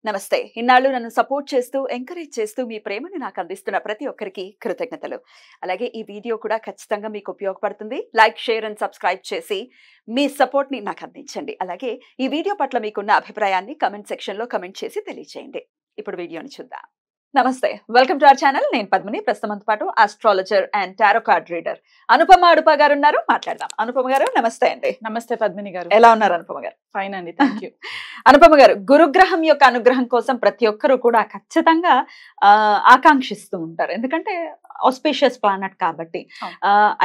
నమస్తే. ఇన్నాళ్ళు నన్ను సపోర్ట్ చేస్తూ, ఎంకరేజ్ చేస్తూ మీ ప్రేమని నాకు అందిస్తున్న ప్రతి ఒక్కరికి కృతజ్ఞతలు. అలాగే ఈ వీడియో కూడా ఖచ్చితంగా మీకు ఉపయోగపడుతుంది. లైక్, షేర్ అండ్ సబ్స్క్రైబ్ చేసి మీ సపోర్ట్‌ని నాకు అందించండి. అలాగే ఈ వీడియో పట్ల మీకున్న అభిప్రాయాన్ని కామెంట్ సెక్షన్‌లో కామెంట్ చేసి తెలియజేయండి. ఇప్పుడు వీడియోని చూద్దాం. నమస్తే. Welcome to our channel. నేను పద్మిని. ప్రస్తుతం మనతో పాటు astrologer and tarot card reader Anupama Adupa garu ఉన్నారు. మాట్లాడదాం. అనుపమ గారు నమస్తే అండి. నమస్తే పద్మిని గారు. ఎలా ఉన్నారు అనుపమ గారు? ఫైన్ అండి, థ్యాంక్ యూ. అనుపమ గారు, గురుగ్రహం యొక్క అనుగ్రహం కోసం ప్రతి ఒక్కరు కూడా ఖచ్చితంగా ఆకాంక్షిస్తూ ఉంటారు. ఎందుకంటే ఆస్పీషియస్ ప్లానెట్ కాబట్టి.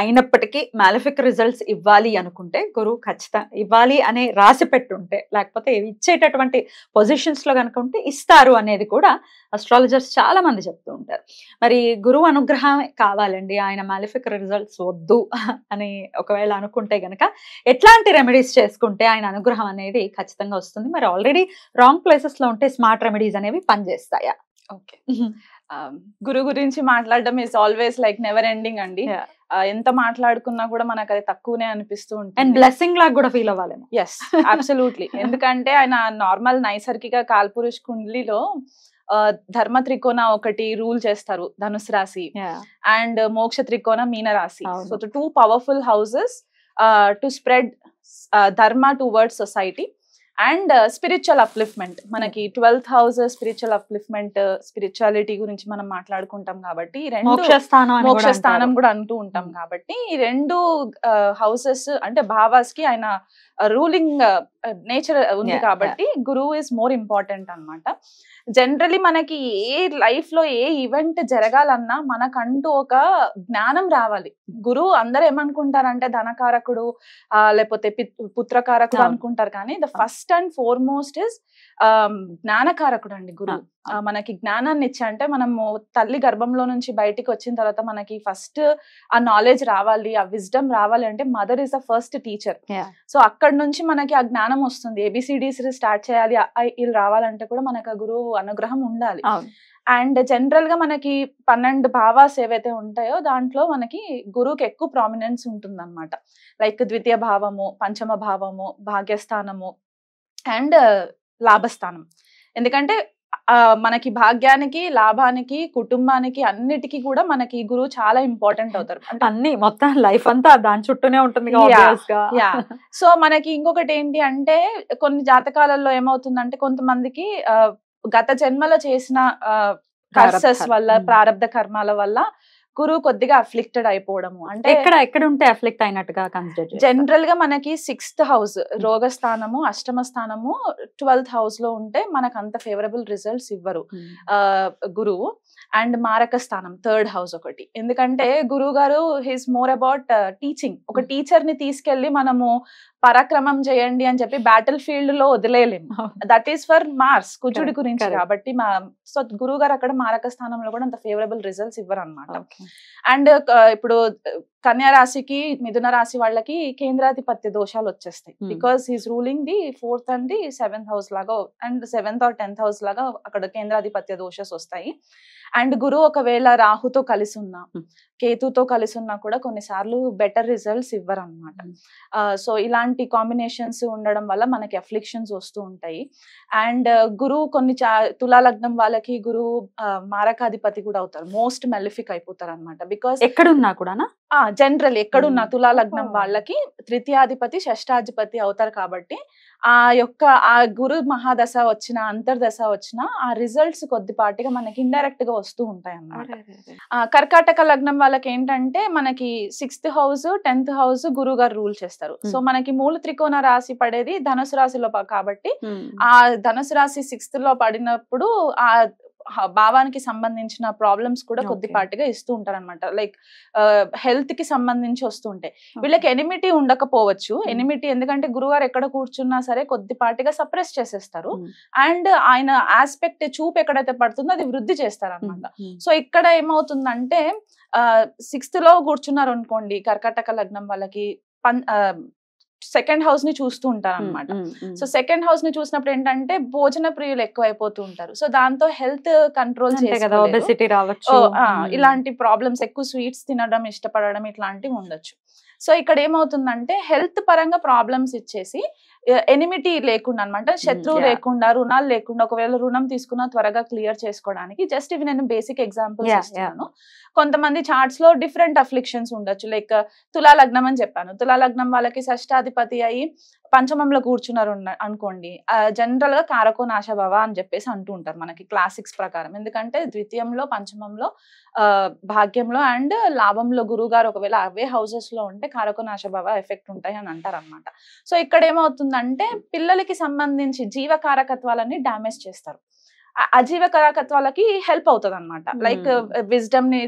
అయినప్పటికీ మాలిఫిక్ రిజల్ట్స్ ఇవ్వాలి అనుకుంటే గురువు ఖచ్చితంగా ఇవ్వాలి అనే రాసి పెట్టుంటే, లేకపోతే ఇచ్చేటటువంటి పొజిషన్స్ లో కనుక ఉంటే ఇస్తారు అనేది కూడా అస్ట్రాలజర్స్ చాలా మంది చెప్తూ ఉంటారు. మరి గురువు అనుగ్రహం కావాలండి, ఆయన మాలిఫిక్ రిజల్ట్స్ వద్దు అని ఒకవేళ అనుకుంటే గనక ఎట్లాంటి రెమెడీస్ చేసుకుంటే ఆయన అనుగ్రహం అనేది ఖచ్చితంగా వస్తుంది? మరి ఆల్రెడీ రాంగ్ ప్లేసెస్ లో ఉంటే స్మార్ట్ రెమెడీస్ అనేవి పనిచేస్తాయా? ఓకే, గురు గురించి మాట్లాడడం is always like never ending అండి. ఎంత మాట్లాడుకున్నా కూడా మనకు అది తక్కువనే అనిపిస్తూ ఉంటుంది. అండ్ బ్లెస్సింగ్ లాగా కూడా ఫీల్ అవ్వాలి. Yes, absolutely. ఎందుకంటే ఆయన నార్మల్ నైసర్గిక కాల్పురుష్ కుండలిలో ధర్మ త్రికోణ ఒకటి రూల్ చేస్తారు, ధనుసు రాశి, అండ్ మోక్ష త్రికోణ మీన రాశి. So the two powerful houses to spread dharma towards society and spiritual upliftment. మనకి 12th house spiritual upliftment, spirituality గురించి మనం మాట్లాడుకుంటాం కాబట్టి మోక్ష స్థానం కూడా అంటూ ఉంటాం కాబట్టి ఈ రెండు హౌసెస్ అంటే భావాస్ కి ఆయన రూలింగ్ నేచర్ ఉంది కాబట్టి గురువు ఇస్ మోర్ ఇంపార్టెంట్ అన్నమాట. జనరలీ మనకి ఏ లైఫ్ లో ఏ ఈవెంట్ జరగాలన్నా మనకంటూ ఒక జ్ఞానం రావాలి. గురువు అందరు ఏమనుకుంటారంటే ధనకారకుడు లేకపోతే పుత్రకారకుడు అనుకుంటారు, కానీ the first and foremost is జ్ఞానకారకుడు అండి గురువు. మనకి జ్ఞానాన్ని ఇచ్చా అంటే మనము తల్లి గర్భంలో నుంచి బయటికి వచ్చిన తర్వాత మనకి ఫస్ట్ ఆ నాలెడ్జ్ రావాలి, ఆ విజ్డమ్ రావాలి అంటే mother is the first teacher. So అక్కడ నుంచి మనకి ఆ జ్ఞానం వస్తుంది. ABCDs స్టార్ట్ చేయాలి, వీళ్ళు రావాలంటే కూడా మనకు ఆ గురువు అనుగ్రహం ఉండాలి. అండ్ జనరల్ గా మనకి 12 భావాస్ ఏవైతే ఉంటాయో దాంట్లో మనకి గురువుకి ఎక్కువ ప్రామినెన్స్ ఉంటుంది అనమాట. లైక్ ద్వితీయ భావము, పంచమ భావము, భాగ్యస్థానము అండ్ లాభస్థానం. ఎందుకంటే మనకి భాగ్యానికి, లాభానికి, కుటుంబానికి అన్నిటికీ కూడా మనకి గురువు చాలా ఇంపార్టెంట్ అవుతారు. అంటే అన్ని మొత్తం లైఫ్ అంతా దాని చుట్టూనే ఉంటుంది. సో మనకి ఇంకొకటి ఏంటి అంటే కొన్ని జాతకాలలో ఏమవుతుందంటే కొంతమందికి గత జన్మలో చేసిన కర్సెస్ వల్ల, ప్రారబ్ధ కర్మాల వల్ల గురువు కొద్దిగా అఫ్లిక్టెడ్ అయిపోవడము. అంటే ఎక్కడ ఉంటే అఫ్లిక్ట్ అయినట్టుగా కన్సిడర్ జనరల్ గా మనకి 6th హౌస్ రోగస్థానము, అష్టమ స్థానము 12th హౌస్ లో ఉంటే మనకు అంత ఫేవరబుల్ రిజల్ట్స్ ఇవ్వరు గురువు. అండ్ మారక స్థానం 3rd హౌస్ ఒకటి. ఎందుకంటే గురువు గారు హీస్ మోర్ అబౌట్ టీచింగ్. ఒక టీచర్ ని తీసుకెళ్లి మనము పరాక్రమం చేయండి అని చెప్పి బ్యాటిల్ ఫీల్డ్ లో వదిలేయలేము. దట్ ఈస్ ఫర్ మార్స్, కుజుడి గురించి కాబట్టి. సో గురువు గారు అక్కడ మారక స్థానంలో కూడా అంత ఫేవరబుల్ రిజల్ట్స్ ఇవ్వరు అనమాట. అండ్ ఇప్పుడు కన్యా రాశికి, మిథున రాశి వాళ్ళకి కేంద్రాధిపత్య దోషాలు వచ్చేస్తాయి. Because he's ruling the 4th and the 7th house లాగా, and 7th or 10th house లాగా అక్కడ కేంద్రాధిపత్య దోషాలు వస్తాయి. అండ్ గురువు ఒకవేళ రాహుతో కలిసి ఉన్నా, కేతుతో కలిసి ఉన్నా కూడా కొన్నిసార్లు బెటర్ రిజల్ట్స్ ఇవ్వరు అనమాట. సో ఇలాంటి కాంబినేషన్స్ ఉండడం వల్ల మనకి అఫ్లిక్షన్స్ వస్తూ ఉంటాయి. అండ్ గురువు కొన్ని తులా లగ్నం వాళ్ళకి గురువు మారకాధిపతి కూడా అవుతారు, మోస్ట్ మెలిఫిక్ అయిపోతారు అనమాట. బికాస్ ఎక్కడున్నా కూడా జనరల్ ఎక్కడున్నా తులా లగ్నం వాళ్ళకి తృతీయాధిపతి, షష్టాధిపతి అవుతారు కాబట్టి ఆ గురు మహాదశ వచ్చిన, అంతర్దశ వచ్చిన ఆ రిజల్ట్స్ కొద్దిపాటిగా మనకి ఇండైరెక్ట్ గా వస్తూ ఉంటాయి అన్నమాట. కర్కాటక లగ్నం వాళ్ళకి ఏంటంటే మనకి 6th హౌస్ 10th హౌస్ గురువు గారు రూల్ చేస్తారు. సో మనకి మూల త్రికోణ రాశి పడేది ధనుసు రాశిలో కాబట్టి ఆ ధనుసు రాశి 6th లో పడినప్పుడు ఆ భావానికి సంబంధించిన ప్రాబ్లమ్స్ కూడా కొద్దిపాటిగా ఇస్తూ ఉంటారు అనమాట. లైక్ హెల్త్ కి సంబంధించి వస్తూ ఉంటాయి. వీళ్ళకి ఎనిమిటీ ఉండకపోవచ్చు. ఎనిమిటీ ఎందుకంటే గురువారు ఎక్కడ కూర్చున్నా సరే కొద్దిపాటిగా సప్రెస్ చేసేస్తారు. అండ్ ఆయన ఆస్పెక్ట్ చూపు ఎక్కడైతే పడుతుందో అది వృద్ధి చేస్తారు అనమాట. సో ఇక్కడ ఏమవుతుందంటే 6th లో కూర్చున్నారు అనుకోండి కర్కాటక లగ్నం వాళ్ళకి, సెకండ్ హౌస్ ని చూస్తూ ఉంటారు అనమాట. సో సెకండ్ హౌస్ ని చూసినప్పుడు ఏంటంటే భోజన ప్రియులు ఎక్కువ అయిపోతూ ఉంటారు. సో దాంతో హెల్త్ కంట్రోల్ ఇలాంటి ప్రాబ్లమ్స్, ఎక్కువ స్వీట్స్ తినడం ఇష్టపడడం ఇట్లాంటివి ఉండొచ్చు. సో ఇక్కడ ఏమవుతుందంటే హెల్త్ పరంగా ప్రాబ్లమ్స్ ఇచ్చేసి ఎనిమిటీ లేకుండా అనమాట, శత్రువు లేకుండా, రుణాలు లేకుండా, ఒకవేళ రుణం తీసుకున్నా త్వరగా క్లియర్ చేసుకోవడానికి. జస్ట్ ఇవి నేను బేసిక్ ఎగ్జాంపుల్స్ ఇస్తున్నాను. కొంతమంది చార్ట్స్ లో డిఫరెంట్ అఫ్లిక్షన్స్ ఉండొచ్చు. లైక్ తులా లగ్నం అని చెప్పాను, తులా లగ్నం వాళ్ళకి షష్టాధిపతి అయ్యి పంచమంలో కూర్చున్నారు అనుకోండి, జనరల్ గా కారకో నాశభవ అని చెప్పేసి అంటూ ఉంటారు మనకి క్లాసిక్స్ ప్రకారం. ఎందుకంటే ద్వితీయంలో, పంచమంలో, భాగ్యంలో అండ్ లాభంలో గురువు గారు ఒకవేళ అవే హౌసెస్ లో ఉంటే కారకో నాశభవ ఎఫెక్ట్ ఉంటాయి అని అంటారు అనమాట. సో ఇక్కడ ఏమవుతుందంటే పిల్లలకి సంబంధించి జీవకారకత్వాలన్నీ డ్యామేజ్ చేస్తారు. అజీవకారకత్వాలకి హెల్ప్ అవుతుంది అనమాట. లైక్ విజ్డమ్ ని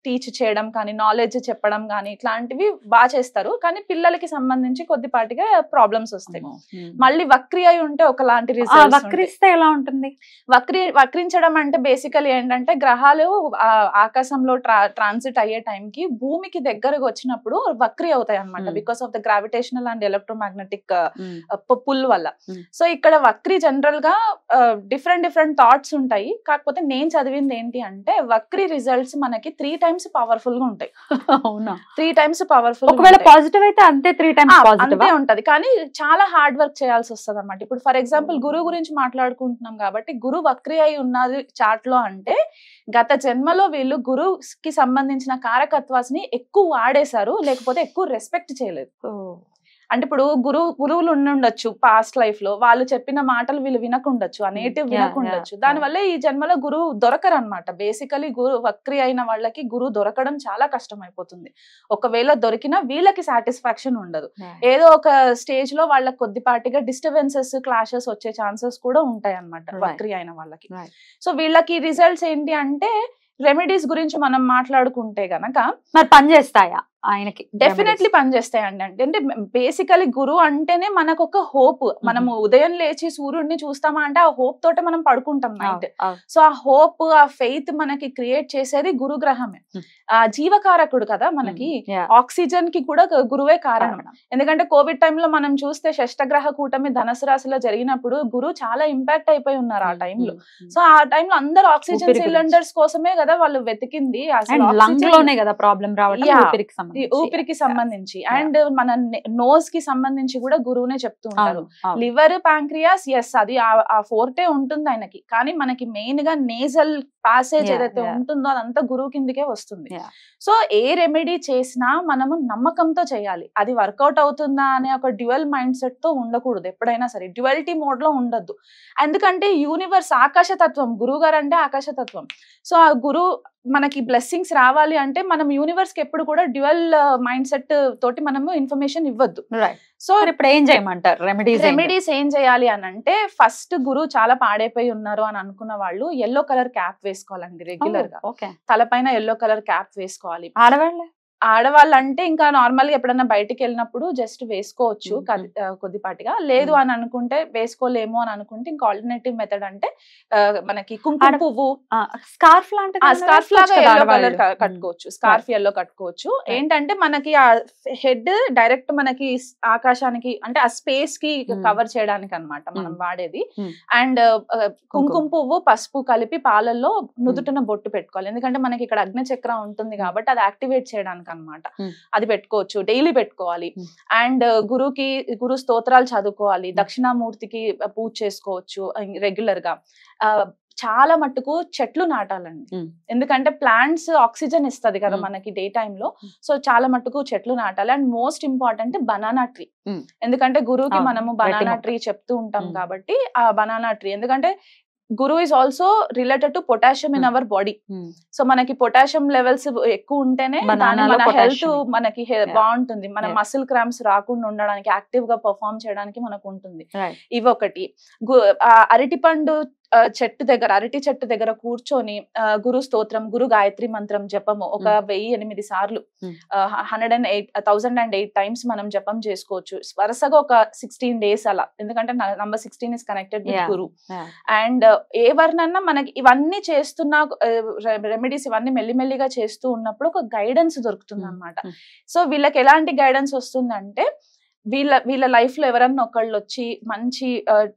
టీచ్ చేయడం కానీ, నాలెడ్జ్ చెప్పడం కానీ, ఇట్లాంటివి బాగా చేస్తారు. కానీ పిల్లలకి సంబంధించి కొద్దిపాటిగా ప్రాబ్లమ్స్ వస్తాయి. మళ్ళీ వక్రి అయి ఉంటే ఒకలాంటి రిజల్ట్స్. వక్రిస్తే ఎలా ఉంటుంది? వక్రించడం అంటే బేసికలీ ఏంటంటే గ్రహాలు ఆకాశంలో ట్రాన్సిట్ అయ్యే టైంకి భూమికి దగ్గరకు వచ్చినప్పుడు వక్రి అవుతాయి అనమాట, because of the gravitational and electromagnetic pull వల్ల. సో ఇక్కడ వక్రి జనరల్ గా డిఫరెంట్ థాట్స్ ఉంటాయి. కాకపోతే నేను చదివింది ఏంటి అంటే వక్రి రిజల్ట్స్ మనకి 3 times పవర్ఫుల్ గా ఉంటాయి. అవునా? 3 times పవర్ఫుల్. ఒకవేళ పాజిటివ్ అయితే అంతే 3 times అంతే ఉంటది. కానీ చాలా హార్డ్ వర్క్ చేయాల్సి వస్తుంది అనమాట. ఇప్పుడు ఫర్ ఎగ్జాంపుల్ గురువు గురించి మాట్లాడుకుంటున్నాం కాబట్టి, గురువు వక్రి అయి ఉన్నది చార్ట్ లో అంటే గత జన్మలో వీళ్ళు గురువుకి సంబంధించిన కారకత్వాన్ని ఎక్కువ వాడేశారు, లేకపోతే ఎక్కువ రెస్పెక్ట్ చేయలేదు. అంటే ఇప్పుడు గురువులు ఉండొచ్చు పాస్ట్ లైఫ్ లో, వాళ్ళు చెప్పిన మాటలు వీళ్ళు వినకుండొచ్చు, ఆ నేటివ్ వినకుండొచ్చు. దానివల్ల ఈ జన్మలో గురువు దొరకరు అనమాట. బేసికలీ గురు వక్రి అయిన వాళ్ళకి గురువు దొరకడం చాలా కష్టం అయిపోతుంది. ఒకవేళ దొరికినా వీళ్ళకి సాటిస్ఫాక్షన్ ఉండదు. ఏదో ఒక స్టేజ్ లో వాళ్ళకి కొద్దిపాటిగా డిస్టర్బెన్సెస్, క్లాషెస్ వచ్చే ఛాన్సెస్ కూడా ఉంటాయి అనమాట వక్రి అయిన వాళ్ళకి. సో వీళ్ళకి రిజల్ట్స్ ఏంటి అంటే, రెమెడీస్ గురించి మనం మాట్లాడుకుంటే గనక మరి పనిచేస్తాయా ఆయనకి? డెఫినెట్లీ పనిచేస్తాయండి. అంటే బేసికలీ గురువు అంటేనే మనకు ఒక హోప్. మనము ఉదయం లేచి సూర్యుడిని చూస్తామా అంటే ఆ హోప్ తోటే మనం పడుకుంటాం నైట్. సో ఆ హోప్, ఆ ఫెయిత్ మనకి క్రియేట్ చేసేది గురు గ్రహమే. ఆ జీవకారకుడు కదా మనకి, ఆక్సిజన్ కి కూడా గురువే కారణం. ఎందుకంటే కోవిడ్ టైంలో మనం చూస్తే షష్టగ్రహ కూటమి ధనుసు రాశిలో జరిగినప్పుడు గురువు చాలా ఇంపాక్ట్ అయిపోయి ఉన్నారు ఆ టైంలో. సో ఆ టైంలో అందరు ఆక్సిజన్ సిలిండర్స్ కోసమే కదా వాళ్ళు వెతికింది. అసలు ఊపిరికి సంబంధించి అండ్ మన నోస్ కి సంబంధించి కూడా గురువునే చెప్తూ ఉంటారు. లివర్, ప్యాంక్రియాస్, ఎస్ అది ఆ ఫోర్టే ఉంటుంది ఆయనకి. కానీ మనకి మెయిన్ గా నేజల్ పాసేజ్ ఏదైతే ఉంటుందో అదంతా గురువు కిందకే వస్తుంది. సో ఏ రెమెడీ చేసినా మనము నమ్మకంతో చేయాలి. అది వర్కౌట్ అవుతుందా అనే ఒక డ్యువల్ మైండ్ సెట్ తో ఉండకూడదు. ఎప్పుడైనా సరే డ్యువల్టీ మోడ్ లో ఉండద్దు. ఎందుకంటే యూనివర్స్ ఆకాశతత్వం, గురువు గారు అంటే ఆకాశతత్వం. సో ఆ గురువు మనకి బ్లెస్సింగ్స్ రావాలి అంటే మనం యూనివర్స్ కి ఎప్పుడు కూడా డ్యువల్ మైండ్ సెట్ తోటి మనము ఇన్ఫర్మేషన్ ఇవ్వద్దు. సో ఇప్పుడు ఏం చేయమంటారు? రెమెడీస్ ఏం చేయాలి అని అంటే, ఫస్ట్ గురువు చాలా పాడైపోయి ఉన్నారు అని అనుకున్న వాళ్ళు ఎల్లో కలర్ క్యాప్ వేసుకోవాలండి రెగ్యులర్ గా. తలపైన ఎల్లో కలర్ క్యాప్ వేసుకోవాలి. ఆడవాళ్ళు అంటే ఇంకా నార్మల్ గా ఎప్పుడన్నా బయటికి వెళ్ళినప్పుడు జస్ట్ వేసుకోవచ్చు కొద్దిపాటిగా. లేదు అని అనుకుంటే, వేసుకోలేము అని అనుకుంటే ఇంకా ఆల్టర్నేటివ్ మెథడ్ అంటే మనకి కుంకుమ పువ్వు, స్కార్ఫ్ లాగా ఎల్లో కలర్ కట్టుకోవచ్చు. స్కార్ఫ్ ఎల్లో కట్టుకోవచ్చు. ఏంటంటే మనకి ఆ హెడ్ డైరెక్ట్ మనకి ఆకాశానికి అంటే ఆ స్పేస్ కి కవర్ చేయడానికి అన్నమాట మనం వాడేది. అండ్ కుంకుమ పువ్వు, పసుపు కలిపి పాలల్లో నుదుటిన బొట్టు పెట్టుకోవాలి. ఎందుకంటే మనకి ఇక్కడ అగ్ని చక్రం ఉంటుంది కాబట్టి అది యాక్టివేట్ చేయడానికి అన్నమాట. అది పెట్టుకోవచ్చు, డైలీ పెట్టుకోవాలి. అండ్ గురు స్తోత్రాలు చదువుకోవాలి. దక్షిణామూర్తికి పూజ చేసుకోవచ్చు రెగ్యులర్ గా. చాలా మట్టుకు చెట్లు నాటాలండి. ఎందుకంటే ప్లాంట్స్ ఆక్సిజన్ ఇస్తుంది కదా మనకి డే టైమ్ లో. సో చాలా మట్టుకు చెట్లు నాటాలి. And most important banana tree. ఎందుకంటే గురువుకి మనము బనానా ట్రీ చెప్తూ ఉంటాం కాబట్టి ఆ బనానా ట్రీ, ఎందుకంటే Guru is also related to potassium in our body. So మనకి పొటాషియం లెవెల్స్ ఎక్కువ ఉంటేనే మన హెల్త్ మనకి బాగుంటుంది. మన మసిల్ క్రాంప్స్ రాకుండా ఉండడానికి, యాక్టివ్ గా పర్ఫార్మ్ చేయడానికి మనకు ఉంటుంది. ఇవి ఒకటి. అరటిపండు అరటి చెట్టు దగ్గర కూర్చొని గురు స్తోత్రం, గురు గాయత్రి మంత్రం జపము ఒక 1008 సార్లు 1008 టైమ్స్ మనం జపం చేసుకోవచ్చు వరుసగా ఒక 16 days అలా. ఎందుకంటే number 16 is connected with Guru. And ఎవరినన్నా మనకి ఇవన్నీ చేస్తున్న రెమెడీస్ ఇవన్నీ మెల్లిమెల్లిగా చేస్తూ ఉన్నప్పుడు ఒక గైడెన్స్ దొరుకుతుంది అన్నమాట. సో వీళ్ళకి ఎలాంటి గైడెన్స్ వస్తుందంటే, వీళ్ళ లైఫ్ లో ఎవరన్నా ఒకళ్ళు వచ్చి మంచి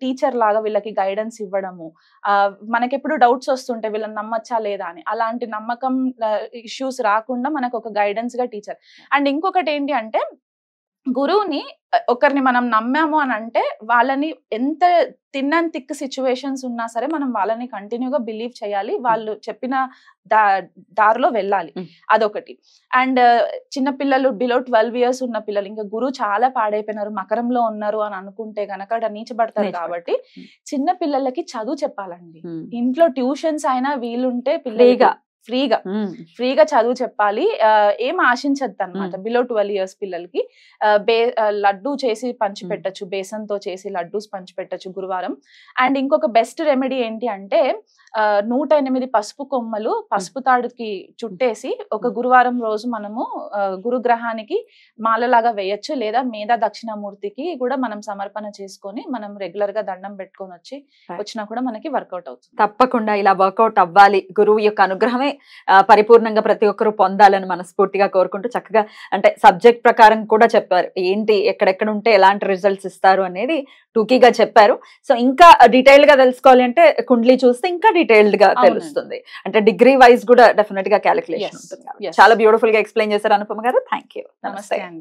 టీచర్ లాగా వీళ్ళకి గైడెన్స్ ఇవ్వడము. మనకెప్పుడు డౌట్స్ వస్తుంటే వీళ్ళని నమ్మచ్చా లేదా అని, అలాంటి నమ్మకం ఇష్యూస్ రాకుండా మనకు ఒక గైడెన్స్ గా టీచర్. అండ్ ఇంకొకటి ఏంటి అంటే, గురువుని ఒకరిని మనం నమ్మాము అని అంటే వాళ్ళని ఎంత తిన్ థిక్ సిచ్యువేషన్స్ ఉన్నా సరే మనం వాళ్ళని కంటిన్యూగా బిలీవ్ చేయాలి, వాళ్ళు చెప్పిన దారిలో వెళ్ళాలి. అదొకటి. అండ్ చిన్న పిల్లలు బిలో 12 years ఉన్న పిల్లలు, ఇంకా గురువు చాలా పాడైపోయినారు, మకరంలో ఉన్నారు అని అనుకుంటే గనక నీచబడతారు. కాబట్టి చిన్న పిల్లలకి చదువు చెప్పాలండి. ఇంట్లో ట్యూషన్స్ అయినా వీలుంటే పిల్లలుగా ఫ్రీగా చదువు చెప్పాలి. ఏం ఆశించద్దు అనమాట. బిలో 12 years పిల్లలకి లడ్డు చేసి పంచి పెట్టచ్చు, బేసన్తో చేసి లడ్డూస్ పంచి పెట్టచ్చు గురువారం. అండ్ ఇంకొక బెస్ట్ రెమెడీ ఏంటి అంటే 108 పసుపు కొమ్మలు పసుపు తాడుకి చుట్టేసి ఒక గురువారం రోజు మనము గురుగ్రహానికి మాలలాగా వేయచ్చు, లేదా మేధా దక్షిణామూర్తికి కూడా మనం సమర్పణ చేసుకొని మనం రెగ్యులర్ గా దండం పెట్టుకొని వచ్చినా కూడా మనకి వర్కౌట్ అవుతుంది. తప్పకుండా ఇలా వర్కౌట్ అవ్వాలి, గురువు యొక్క అనుగ్రహమే పరిపూర్ణంగా ప్రతి ఒక్కరు పొందాలని మనస్ఫూర్తిగా కోరుకుంటూ, చక్కగా అంటే సబ్జెక్ట్ ప్రకారం కూడా చెప్పారు, ఏంటి ఎక్కడెక్కడ ఉంటే ఎలాంటి రిజల్ట్స్ ఇస్తారు అనేది టూకీగా చెప్పారు. సో ఇంకా డీటెయిల్ గా తెలుసుకోవాలి అంటే కుండ్లీ చూస్తే ఇంకా డీటెయిల్డ్ గా తెలుస్తుంది. అంటే డిగ్రీ వైజ్ కూడా డెఫినెట్ గా క్యాలిక్యులేషన్ ఉంటుంది. చాలా బ్యూటిఫుల్ గా ఎక్స్ప్లెయిన్ చేశారు అనుపమ గారు. Thank you. నమస్తే అండి.